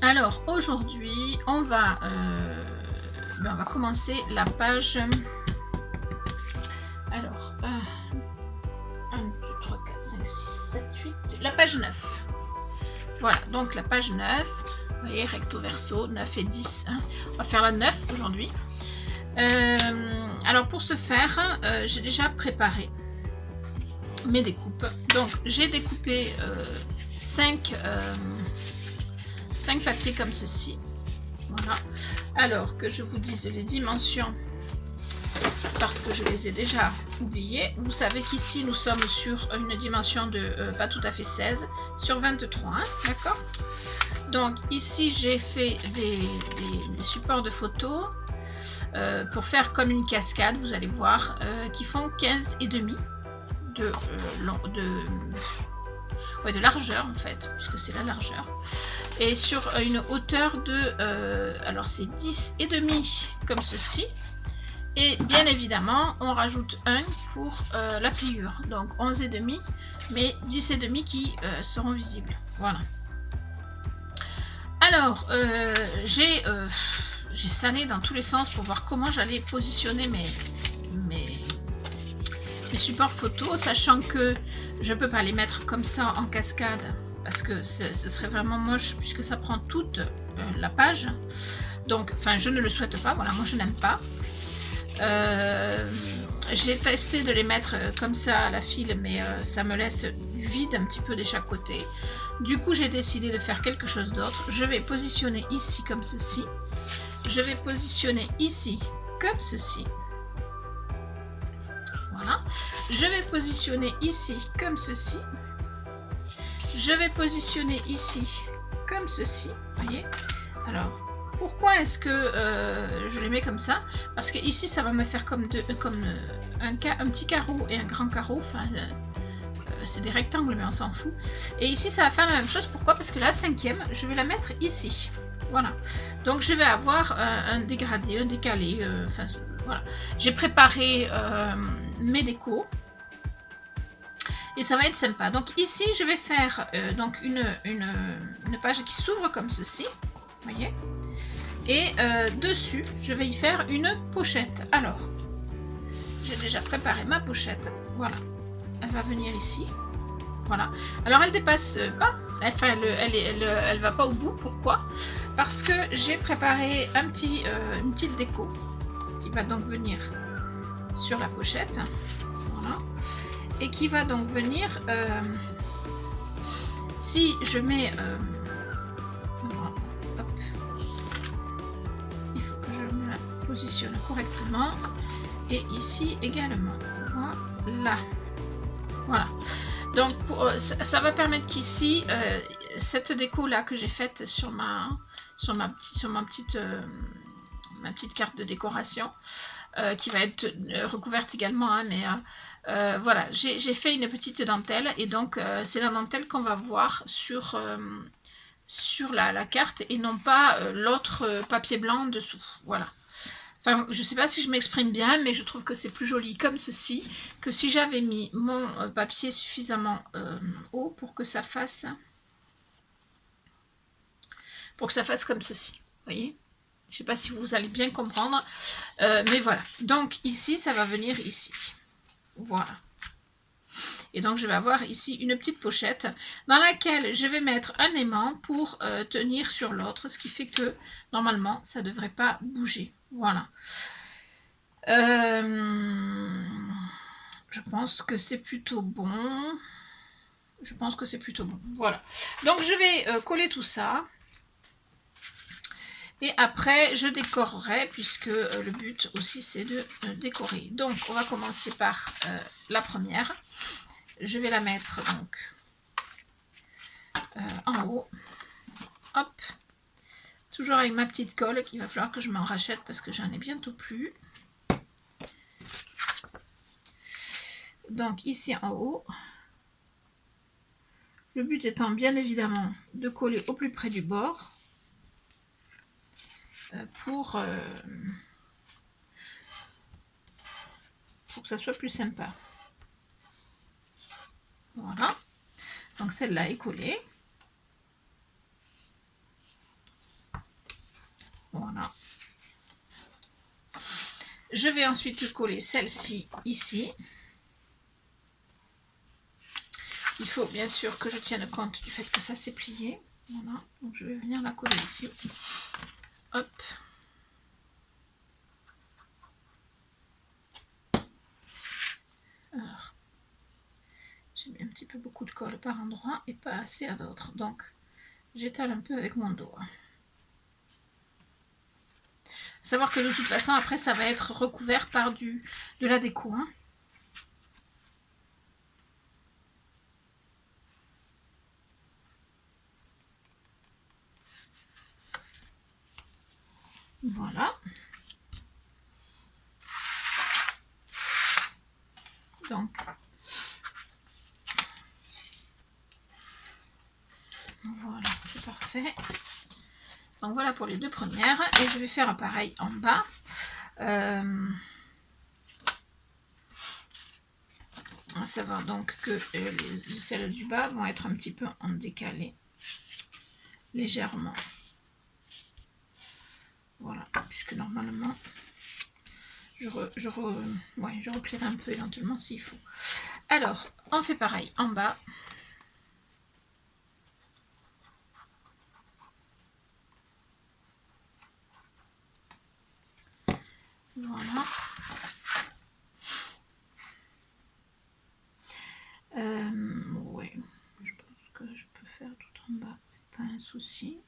Alors aujourd'hui on va commencer la page. Alors 1, 2, 3, 4, 5, 6, 7, 8, la page 9. Voilà, donc la page 9, vous voyez, recto verso, 9 et 10, hein. On va faire la 9 aujourd'hui. Alors pour ce faire, j'ai déjà préparé mes découpes. Donc j'ai découpé 5 papiers comme ceci. Voilà. Alors que je vous dise les dimensions, parce que je les ai déjà oubliées. Vous savez qu'ici nous sommes sur une dimension de pas tout à fait 16 sur 23, hein, d'accord. Donc ici j'ai fait des supports de photos pour faire comme une cascade, vous allez voir, qui font 15 et demi de largeur en fait, puisque c'est la largeur, et sur une hauteur de alors c'est 10 et demi comme ceci, et bien évidemment on rajoute 1 pour la pliure, donc 11 et demi, mais 10 et demi qui seront visibles. Voilà. Alors j'ai sané dans tous les sens pour voir comment j'allais positionner mes supports photos, sachant que je peux pas les mettre comme ça en cascade parce que ce serait vraiment moche puisque ça prend toute la page. Donc, enfin, je ne le souhaite pas. Voilà, moi je n'aime pas. J'ai testé de les mettre comme ça à la file, mais ça me laisse du vide un petit peu de chaque côté. Du coup, j'ai décidé de faire quelque chose d'autre. Je vais positionner ici comme ceci. Je vais positionner ici comme ceci. Voilà. Je vais positionner ici comme ceci. Je vais positionner ici comme ceci. Voyez. Alors, pourquoi est-ce que je les mets comme ça? Parce que ici, ça va me faire comme un petit carreau et un grand carreau. Enfin, c'est des rectangles, mais on s'en fout. Et ici, ça va faire la même chose. Pourquoi? Parce que la cinquième, je vais la mettre ici. Voilà. Donc, je vais avoir un dégradé, un décalé. Enfin, voilà. J'ai préparé mes décos. Et ça va être sympa. Donc ici, je vais faire donc une page qui s'ouvre comme ceci. Vous voyez. Et dessus, je vais y faire une pochette. Alors, j'ai déjà préparé ma pochette. Voilà. Elle va venir ici. Voilà. Alors, elle dépasse pas. Enfin, elle va pas au bout. Pourquoi? Parce que j'ai préparé une petite déco qui va donc venir sur la pochette. Voilà. Et qui va donc venir, si je mets, hop, il faut que je me la positionne correctement, et ici également, voilà, voilà. Donc ça va permettre qu'ici, cette déco là que j'ai faite sur ma petite carte de décoration, qui va être recouverte également, hein, mais voilà, j'ai fait une petite dentelle, et donc c'est la dentelle qu'on va voir sur la carte, et non pas l'autre papier blanc dessous. Voilà. Enfin, je ne sais pas si je m'exprime bien, mais je trouve que c'est plus joli comme ceci que si j'avais mis mon papier suffisamment haut pour que ça fasse comme ceci. Vous voyez? Je ne sais pas si vous allez bien comprendre, mais voilà. Donc ici, ça va venir ici. Voilà. Et donc je vais avoir ici une petite pochette dans laquelle je vais mettre un aimant pour tenir sur l'autre, ce qui fait que normalement ça ne devrait pas bouger. Voilà. Je pense que c'est plutôt bon. Je pense que c'est plutôt bon. Voilà. Donc je vais coller tout ça. Et après, je décorerai, puisque le but aussi, c'est de décorer. Donc, on va commencer par la première. Je vais la mettre donc en haut. Hop. Toujours avec ma petite colle, qu'il va falloir que je m'en rachète parce que j'en ai bientôt plus. Donc, ici en haut. Le but étant bien évidemment de coller au plus près du bord. Pour que ça soit plus sympa. Voilà. Donc celle-là est collée. Voilà. Je vais ensuite coller celle-ci ici. Il faut bien sûr que je tienne compte du fait que ça s'est plié. Voilà, donc je vais venir la coller ici. Hop. Alors, j'ai mis un petit peu beaucoup de colle par endroit et pas assez à d'autres. Donc, j'étale un peu avec mon doigt. Savoir que de toute façon, après, ça va être recouvert par de la déco. Hein. Voilà. Donc, voilà, c'est parfait. Donc voilà pour les deux premières. Et je vais faire pareil en bas. À savoir donc que celles du bas vont être un petit peu en décalé. Légèrement. Voilà, puisque normalement, je replierai un peu éventuellement s'il faut. Alors, on fait pareil en bas. Voilà. Ouais, je pense que je peux faire tout en bas, c'est pas un souci.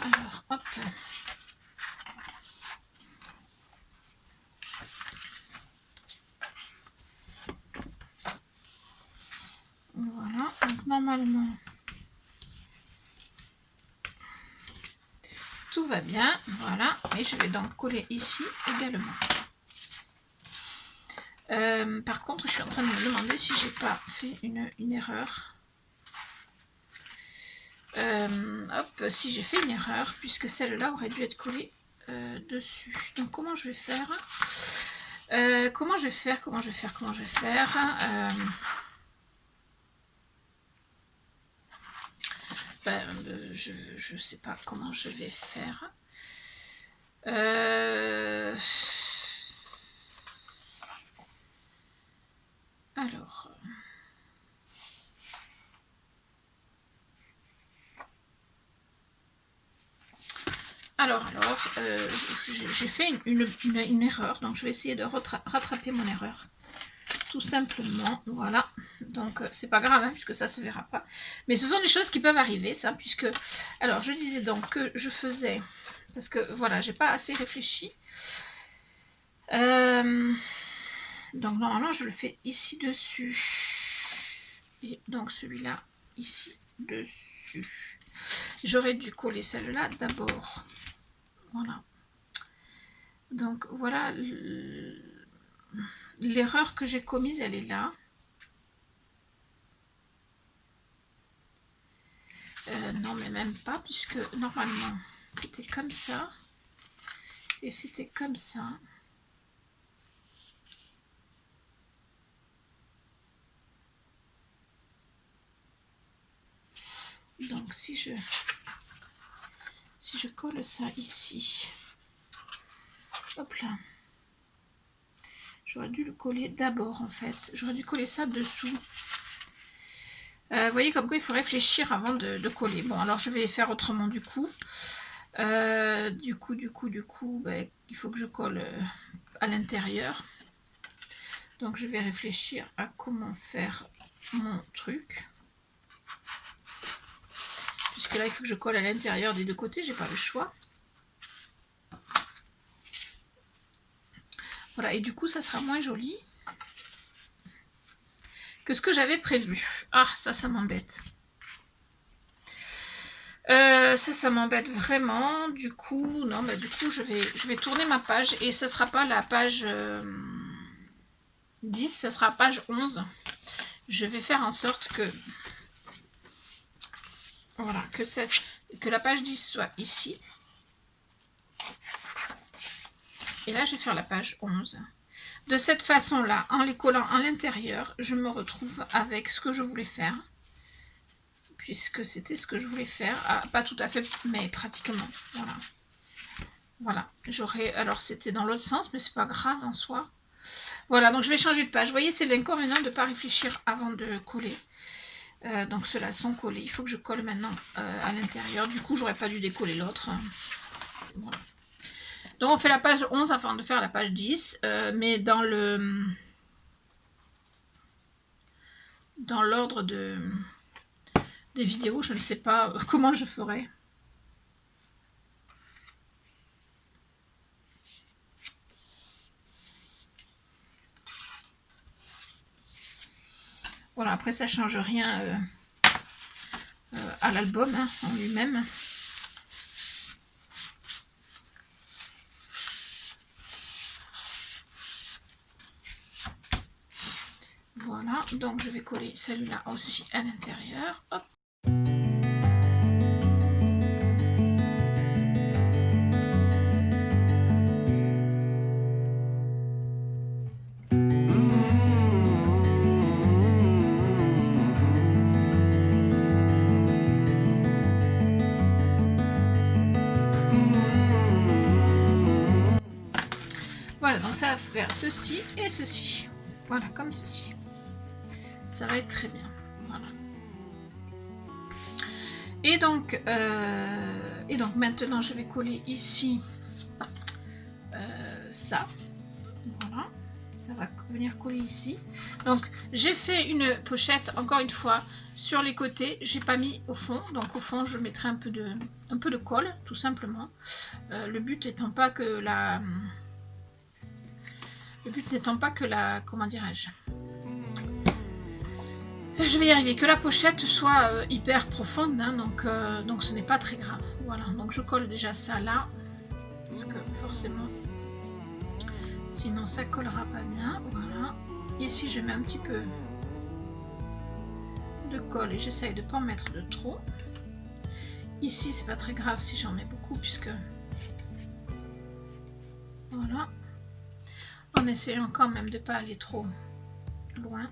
Alors, hop. Voilà, donc normalement, tout va bien, voilà. Et je vais donc coller ici également. Par contre, je suis en train de me demander si j'ai pas fait une erreur. Hop, si j'ai fait une erreur, puisque celle-là aurait dû être collée dessus. Donc comment je vais faire comment je vais faire je sais pas comment je vais faire. Alors, j'ai fait une erreur, donc je vais essayer de rattraper mon erreur. Tout simplement, voilà. Donc, c'est pas grave, hein, puisque ça se verra pas. Mais ce sont des choses qui peuvent arriver, ça, puisque... Alors, je disais donc que je faisais... Parce que, voilà, j'ai pas assez réfléchi. Donc, normalement, je le fais ici dessus. Et donc, celui-là, ici dessus. J'aurais dû coller celle-là d'abord. Voilà. Donc, voilà. L'erreur que j'ai commise, elle est là. Non, mais même pas, puisque normalement, c'était comme ça. Et c'était comme ça. Donc, si je colle ça ici, hop là, j'aurais dû le coller d'abord, en fait. J'aurais dû coller ça dessous. Vous voyez, comme quoi il faut réfléchir avant de coller. Bon, alors je vais faire autrement du coup. Du coup, ben, il faut que je colle à l'intérieur. Donc je vais réfléchir à comment faire mon truc. Puisque là, il faut que je colle à l'intérieur des deux côtés, j'ai pas le choix. Voilà, et du coup, ça sera moins joli que ce que j'avais prévu. Ah, ça m'embête. Ça m'embête vraiment. Du coup, non, bah du coup, je vais tourner ma page et ce sera pas la page 10, ça sera page 11. Je vais faire en sorte que voilà, que la page 10 soit ici. Et là, je vais faire la page 11. De cette façon-là, en les collant à l'intérieur, je me retrouve avec ce que je voulais faire. Puisque c'était ce que je voulais faire. Ah, pas tout à fait, mais pratiquement. Voilà. Voilà. J'aurais... Alors, c'était dans l'autre sens, mais c'est pas grave en soi. Voilà, donc je vais changer de page. Vous voyez, c'est l'inconvénient de ne pas réfléchir avant de coller. Donc ceux-là sont collés. Il faut que je colle maintenant à l'intérieur. Du coup, j'aurais pas dû décoller l'autre. Voilà. Donc on fait la page 11 avant de faire la page 10. Mais dans l'ordre des vidéos, je ne sais pas comment je ferai. Voilà, après ça change rien à l'album hein, en lui-même. Voilà, donc je vais coller celui-là aussi à l'intérieur. Hop. Voilà, donc ça va faire ceci et ceci. Voilà, comme ceci. Ça va être très bien. Voilà. Et donc maintenant, je vais coller ici ça. Voilà. Ça va venir coller ici. Donc, j'ai fait une pochette, encore une fois, sur les côtés. J'ai pas mis au fond. Donc, au fond, je mettrai un peu de colle, tout simplement. Le but étant pas que la... Le but n'étant pas que la... Comment dirais-je ? Je vais y arriver, que la pochette soit hyper profonde, hein, donc ce n'est pas très grave. Voilà, donc je colle déjà ça là, parce que forcément, sinon ça collera pas bien. Voilà, ici je mets un petit peu de colle et j'essaye de ne pas en mettre de trop. Ici c'est pas très grave si j'en mets beaucoup, puisque voilà, en essayant quand même de ne pas aller trop loin.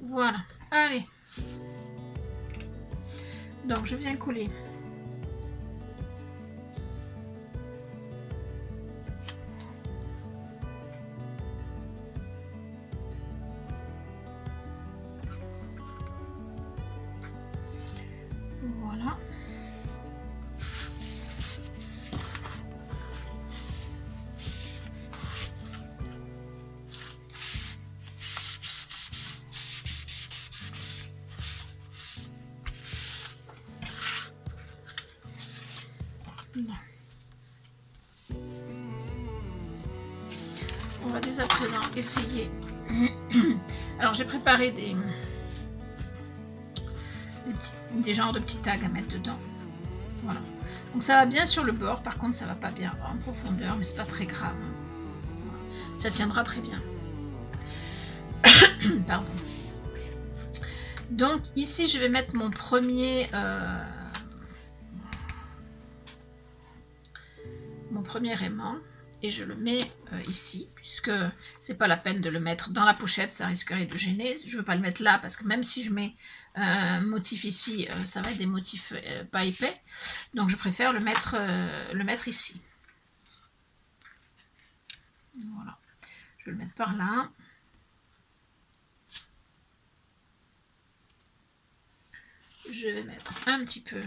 Voilà, allez. Donc je viens coller. Voilà. On va dès à présent essayer. Alors j'ai préparé des genres de petits tags à mettre dedans. Voilà. Donc ça va bien sur le bord, par contre ça va pas bien en profondeur, mais c'est pas très grave. Voilà. Ça tiendra très bien. Pardon. Donc ici je vais mettre mon premier aimant et je le mets ici, puisque c'est pas la peine de le mettre dans la pochette, ça risquerait de gêner. Je veux pas le mettre là parce que même si je mets un motif ici, ça va être des motifs pas épais, donc je préfère le mettre ici. Voilà, je vais le mettre par là. Je vais mettre un petit peu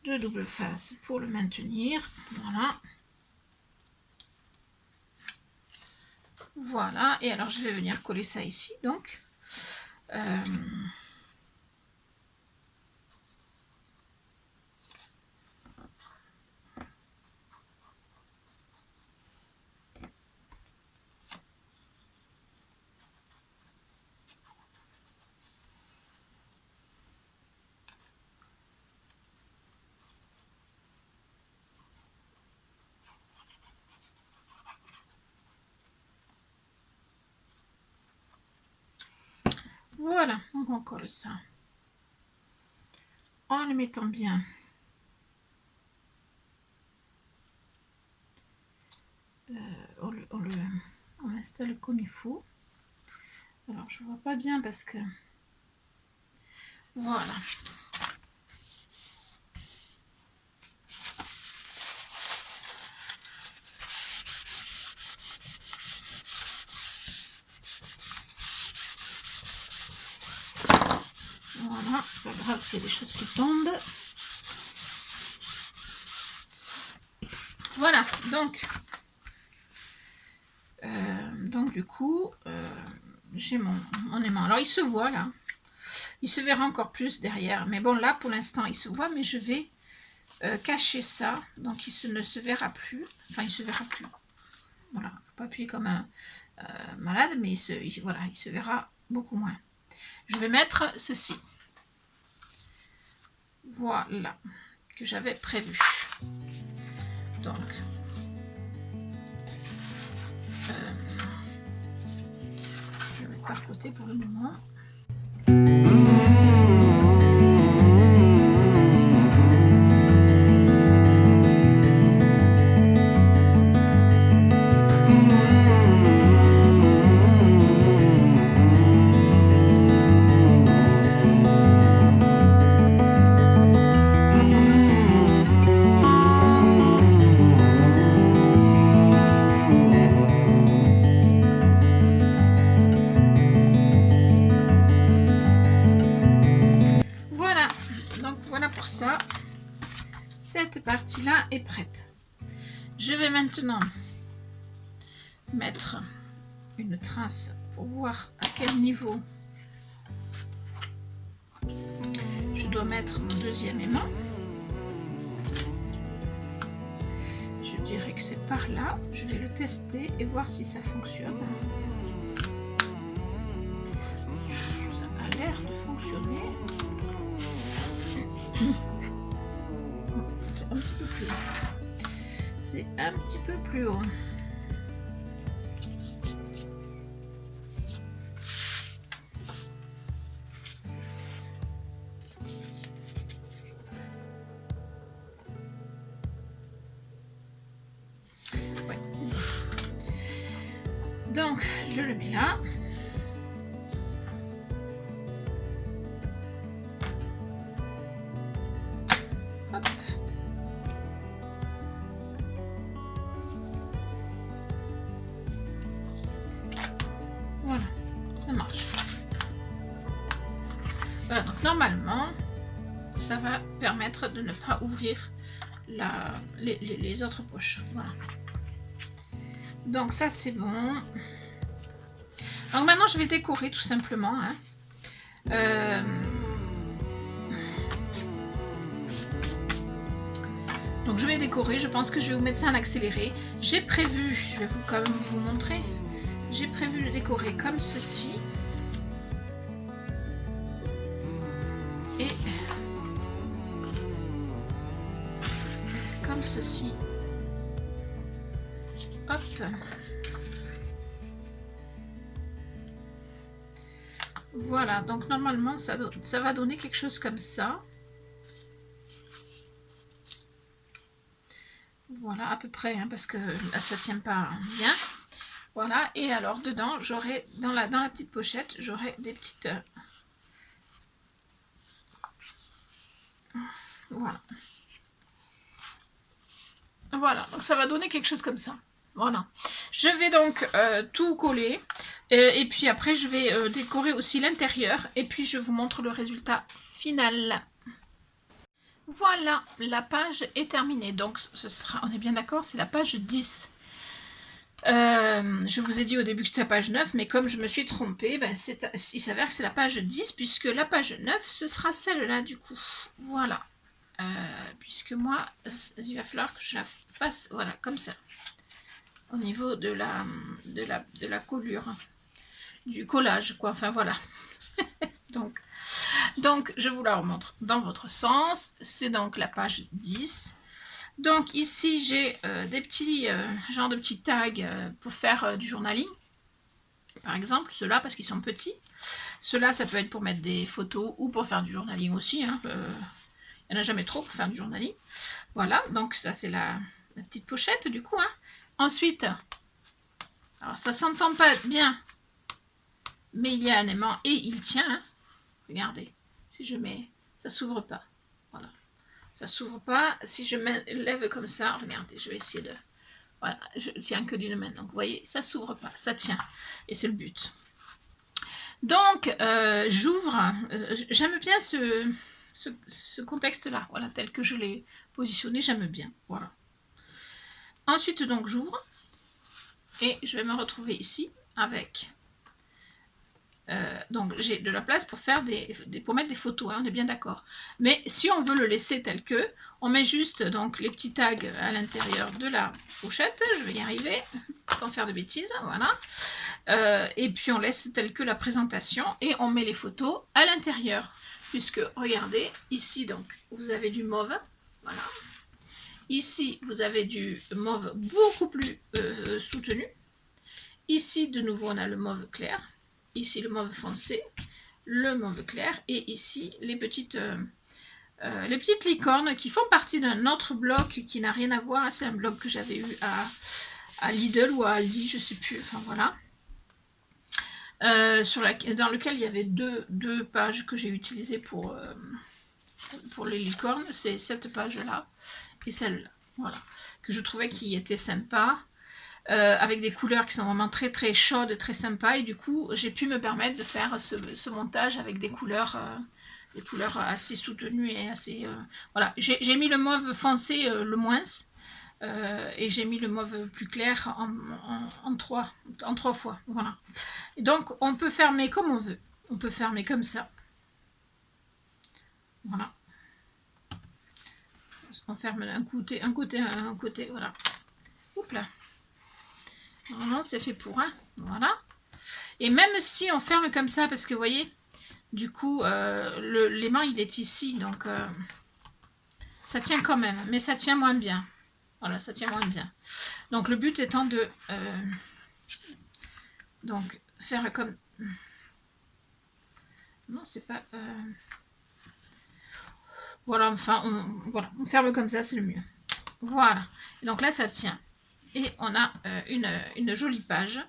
de double face pour le maintenir. Voilà. Voilà. Et alors, je vais venir coller ça ici. Donc, voilà, on colle ça. en le mettant bien. On l'installe comme il faut. Alors je vois pas bien parce que voilà. Voilà, c'est pas grave s'il y a des choses qui tombent. Voilà, donc du coup, j'ai mon aimant. Alors il se voit là, il se verra encore plus derrière, mais bon là pour l'instant il se voit, mais je vais cacher ça, donc il ne se verra plus, enfin il se verra plus. Voilà, faut pas appuyer comme un malade, mais voilà, il se verra beaucoup moins. Je vais mettre ceci. Voilà, que j'avais prévu. Donc, je vais mettre par côté pour le moment. Cette partie-là est prête. Je vais maintenant mettre une trace pour voir à quel niveau je dois mettre mon deuxième aimant. Je dirais que c'est par là. Je vais le tester et voir si ça fonctionne. Ça a l'air de fonctionner. C'est un petit peu plus haut. C'est un petit peu plus haut. Ouais, c'est bon. Donc, je le mets là. Hop. Voilà, ça marche. Voilà, donc normalement, ça va permettre de ne pas ouvrir les autres poches. Voilà. Donc ça c'est bon. Donc maintenant je vais décorer tout simplement. Hein. Donc je vais décorer. Je pense que je vais vous mettre ça en accéléré. J'ai prévu, je vais quand même vous montrer. J'ai prévu de décorer comme ceci. Et comme ceci. Hop. Voilà, donc normalement ça va donner quelque chose comme ça. Voilà, à peu près, hein, parce que là ça tient pas bien. Voilà, et alors dedans, j'aurai dans la petite pochette, j'aurai des petites... Voilà. Voilà, donc ça va donner quelque chose comme ça. Voilà. Je vais donc tout coller. Et puis après, je vais décorer aussi l'intérieur. Et puis, je vous montre le résultat final. Voilà, la page est terminée. Donc, ce sera, on est bien d'accord, c'est la page 10. Je vous ai dit au début que c'était la page 9, mais comme je me suis trompée, ben il s'avère que c'est la page 10, puisque la page 9, ce sera celle-là du coup. Voilà. Puisque moi, il va falloir que je la fasse, voilà, comme ça. Au niveau de la collure, du collage, quoi, enfin voilà. donc, je vous la remontre dans votre sens. C'est donc la page 10. Donc ici j'ai des petits genre de petits tags pour faire du journaling, par exemple ceux-là parce qu'ils sont petits. Ceux-là ça peut être pour mettre des photos ou pour faire du journaling aussi, hein. Il n'y en a jamais trop pour faire du journaling. Voilà, donc ça c'est la petite pochette du coup. Hein. Ensuite, alors ça s'entend pas bien, mais il y a un aimant et il tient. Hein. Regardez, si je mets, ça s'ouvre pas. Voilà, ça s'ouvre pas. Si je lève comme ça, regardez, je vais essayer de... Voilà, je tiens que d'une main. Donc vous voyez, ça s'ouvre pas, ça tient. Et c'est le but. Donc, j'ouvre. J'aime bien ce contexte-là. Voilà, tel que je l'ai positionné, j'aime bien. Voilà. Ensuite, donc, j'ouvre. Et je vais me retrouver ici avec... donc, j'ai de la place pour faire pour mettre des photos, hein, on est bien d'accord. Mais si on veut le laisser tel que, on met juste donc les petits tags à l'intérieur de la pochette. Je vais y arriver sans faire de bêtises, voilà. Et puis on laisse tel que la présentation et on met les photos à l'intérieur. Puisque, regardez, ici donc, vous avez du mauve, voilà. Ici, vous avez du mauve beaucoup plus soutenu. Ici, de nouveau, on a le mauve clair. Ici, le mauve foncé, le mauve clair. Et ici, les petites licornes qui font partie d'un autre bloc qui n'a rien à voir. C'est un bloc que j'avais eu à Lidl ou à Aldi, je ne sais plus. Enfin, voilà. Dans lequel il y avait deux pages que j'ai utilisées pour les licornes. C'est cette page-là et celle-là. Voilà. Que je trouvais qui était sympa. Avec des couleurs qui sont vraiment très très chaudes, très sympas, et du coup j'ai pu me permettre de faire ce montage avec des couleurs assez soutenues et assez... voilà, j'ai mis le mauve foncé le moins, et j'ai mis le mauve plus clair en trois fois, voilà. Et donc on peut fermer comme on veut, on peut fermer comme ça, voilà. On ferme un côté, voilà. Oups là. Voilà, c'est fait pour, hein, voilà. Et même si on ferme comme ça, parce que vous voyez, du coup, l'aimant il est ici, donc ça tient quand même, mais ça tient moins bien. Voilà, ça tient moins bien. Donc le but étant de donc faire comme... Non, c'est pas... Voilà, enfin, on ferme comme ça, c'est le mieux. Voilà. Et donc là, ça tient. Et on a une jolie page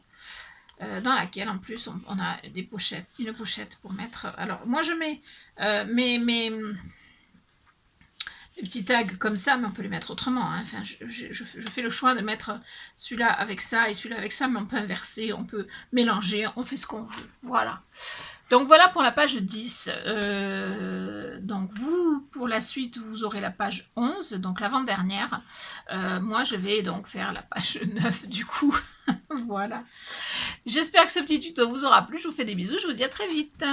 dans laquelle en plus on a une pochette pour mettre. Alors moi je mets mes petits tags comme ça, mais on peut les mettre autrement. Hein. Enfin, je fais le choix de mettre celui-là avec ça et celui-là avec ça, mais on peut inverser, on peut mélanger, on fait ce qu'on veut. Voilà. Donc voilà pour la page 10. Donc vous, pour la suite, vous aurez la page 11, donc l'avant-dernière. Moi, je vais donc faire la page 9 du coup. Voilà. J'espère que ce petit tuto vous aura plu. Je vous fais des bisous. Je vous dis à très vite.